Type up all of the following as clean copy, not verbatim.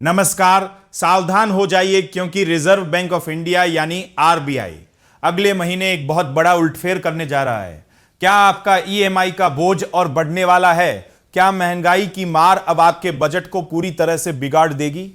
नमस्कार। सावधान हो जाइए क्योंकि रिजर्व बैंक ऑफ इंडिया यानी आरबीआई अगले महीने एक बहुत बड़ा उल्टफेर करने जा रहा है। क्या आपका ईएमआई का बोझ और बढ़ने वाला है? क्या महंगाई की मार अब आपके बजट को पूरी तरह से बिगाड़ देगी?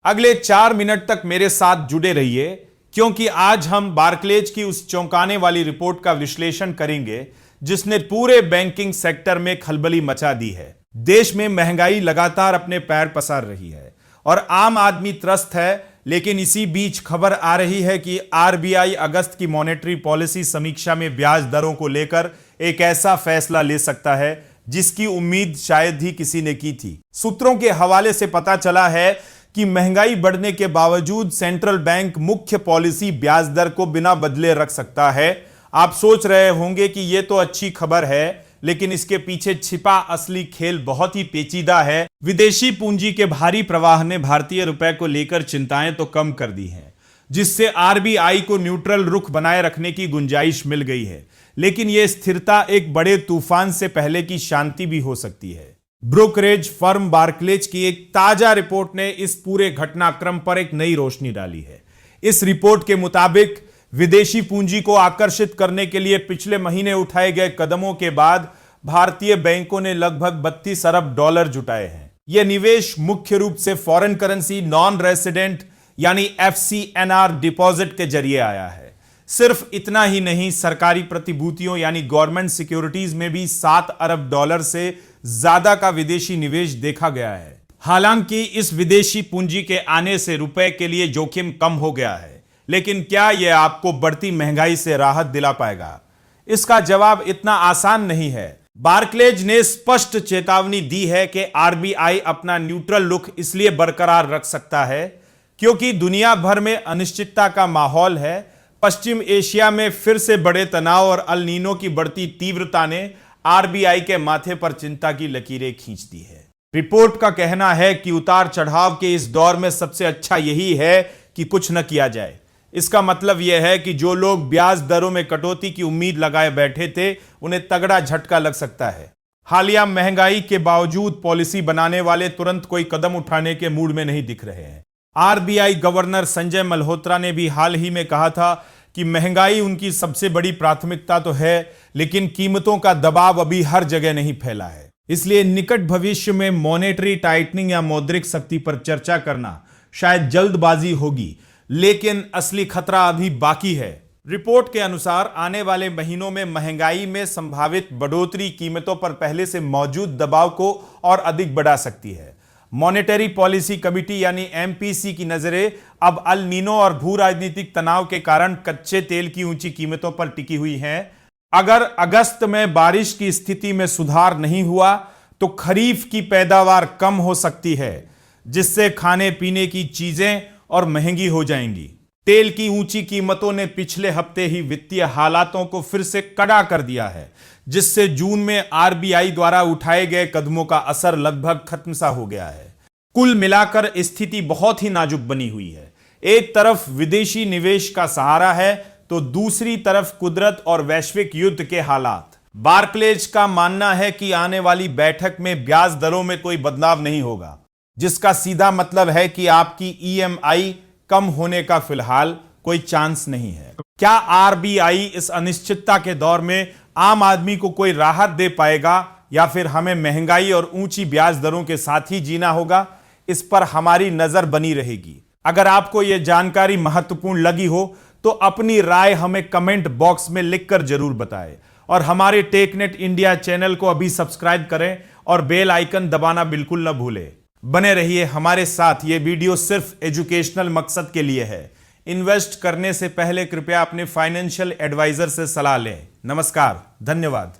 अगले 4 मिनट तक मेरे साथ जुड़े रहिए क्योंकि आज हम बार्कलेज की उस चौंकाने वाली रिपोर्ट का विश्लेषण करेंगे जिसने पूरे बैंकिंग सेक्टर में खलबली मचा दी है। देश में महंगाई लगातार अपने पैर पसार रही है और आम आदमी त्रस्त है, लेकिन इसी बीच खबर आ रही है कि आरबीआई अगस्त की मॉनेटरी पॉलिसी समीक्षा में ब्याज दरों को लेकर एक ऐसा फैसला ले सकता है जिसकी उम्मीद शायद ही किसी ने की थी। सूत्रों के हवाले से पता चला है कि महंगाई बढ़ने के बावजूद सेंट्रल बैंक मुख्य पॉलिसी ब्याज दर को बिना बदले रख सकता है। आप सोच रहे होंगे कि यह तो अच्छी खबर है, लेकिन इसके पीछे छिपा असली खेल बहुत ही पेचीदा है। विदेशी पूंजी के भारी प्रवाह ने भारतीय रुपए को लेकर चिंताएं तो कम कर दी हैं, जिससे आरबीआई को न्यूट्रल रुख बनाए रखने की गुंजाइश मिल गई है। लेकिन यह स्थिरता एक बड़े तूफान से पहले की शांति भी हो सकती है। ब्रोकरेज फर्म बार्कलेज की एक ताजा रिपोर्ट ने इस पूरे घटनाक्रम पर एक नई रोशनी डाली है। इस रिपोर्ट के मुताबिक विदेशी पूंजी को आकर्षित करने के लिए पिछले महीने उठाए गए कदमों के बाद भारतीय बैंकों ने लगभग 32 अरब डॉलर जुटाए हैं। यह निवेश मुख्य रूप से फॉरेन करेंसी नॉन रेसिडेंट यानी एफसीएनआर डिपॉजिट के जरिए आया है। सिर्फ इतना ही नहीं, सरकारी प्रतिभूतियों यानी गवर्नमेंट सिक्योरिटीज में भी 7 अरब डॉलर से ज्यादा का विदेशी निवेश देखा गया है। हालांकि इस विदेशी पूंजी के आने से रुपए के लिए जोखिम कम हो गया है, लेकिन क्या यह आपको बढ़ती महंगाई से राहत दिला पाएगा? इसका जवाब इतना आसान नहीं है। बार्कलेज ने स्पष्ट चेतावनी दी है कि आरबीआई अपना न्यूट्रल रुख इसलिए बरकरार रख सकता है क्योंकि दुनिया भर में अनिश्चितता का माहौल है। पश्चिम एशिया में फिर से बड़े तनाव और अल नीनो की बढ़ती तीव्रता ने आरबीआई के माथे पर चिंता की लकीरें खींच दी है। रिपोर्ट का कहना है कि उतार चढ़ाव के इस दौर में सबसे अच्छा यही है कि कुछ न किया जाए। इसका मतलब यह है कि जो लोग ब्याज दरों में कटौती की उम्मीद लगाए बैठे थे, उन्हें तगड़ा झटका लग सकता है। हालिया महंगाई के बावजूद पॉलिसी बनाने वाले तुरंत कोई कदम उठाने के मूड में नहीं दिख रहे हैं। आरबीआई गवर्नर संजय मल्होत्रा ने भी हाल ही में कहा था कि महंगाई उनकी सबसे बड़ी प्राथमिकता तो है, लेकिन कीमतों का दबाव अभी हर जगह नहीं फैला है। इसलिए निकट भविष्य में मॉनेटरी टाइटनिंग या मौद्रिक सख्ती पर चर्चा करना शायद जल्दबाजी होगी, लेकिन असली खतरा अभी बाकी है। रिपोर्ट के अनुसार आने वाले महीनों में महंगाई में संभावित बढ़ोतरी कीमतों पर पहले से मौजूद दबाव को और अधिक बढ़ा सकती है। मॉनेटरी पॉलिसी कमिटी यानी एमपीसी की नजरें अब अल नीनो और भू राजनीतिक तनाव के कारण कच्चे तेल की ऊंची कीमतों पर टिकी हुई हैं। अगर अगस्त में बारिश की स्थिति में सुधार नहीं हुआ तो खरीफ की पैदावार कम हो सकती है, जिससे खाने पीने की चीजें और महंगी हो जाएंगी। तेल की ऊंची कीमतों ने पिछले हफ्ते ही वित्तीय हालातों को फिर से कड़ा कर दिया है, जिससे जून में आरबीआई द्वारा उठाए गए कदमों का असर लगभग खत्म सा हो गया है। कुल मिलाकर स्थिति बहुत ही नाजुक बनी हुई है। एक तरफ विदेशी निवेश का सहारा है तो दूसरी तरफ कुदरत और वैश्विक युद्ध के हालात। बार्कलेज का मानना है कि आने वाली बैठक में ब्याज दरों में कोई बदलाव नहीं होगा, जिसका सीधा मतलब है कि आपकी ईएमआई कम होने का फिलहाल कोई चांस नहीं है। क्या आरबीआई इस अनिश्चितता के दौर में आम आदमी को कोई राहत दे पाएगा या फिर हमें महंगाई और ऊंची ब्याज दरों के साथ ही जीना होगा? इस पर हमारी नजर बनी रहेगी। अगर आपको यह जानकारी महत्वपूर्ण लगी हो तो अपनी राय हमें कमेंट बॉक्स में लिखकर जरूर बताएं और हमारे टेकनेट इंडिया चैनल को अभी सब्सक्राइब करें और बेल आइकन दबाना बिल्कुल न भूलें। बने रहिए हमारे साथ। ये वीडियो सिर्फ एजुकेशनल मकसद के लिए है। इन्वेस्ट करने से पहले कृपया अपने फाइनेंशियल एडवाइजर से सलाह लें। नमस्कार, धन्यवाद।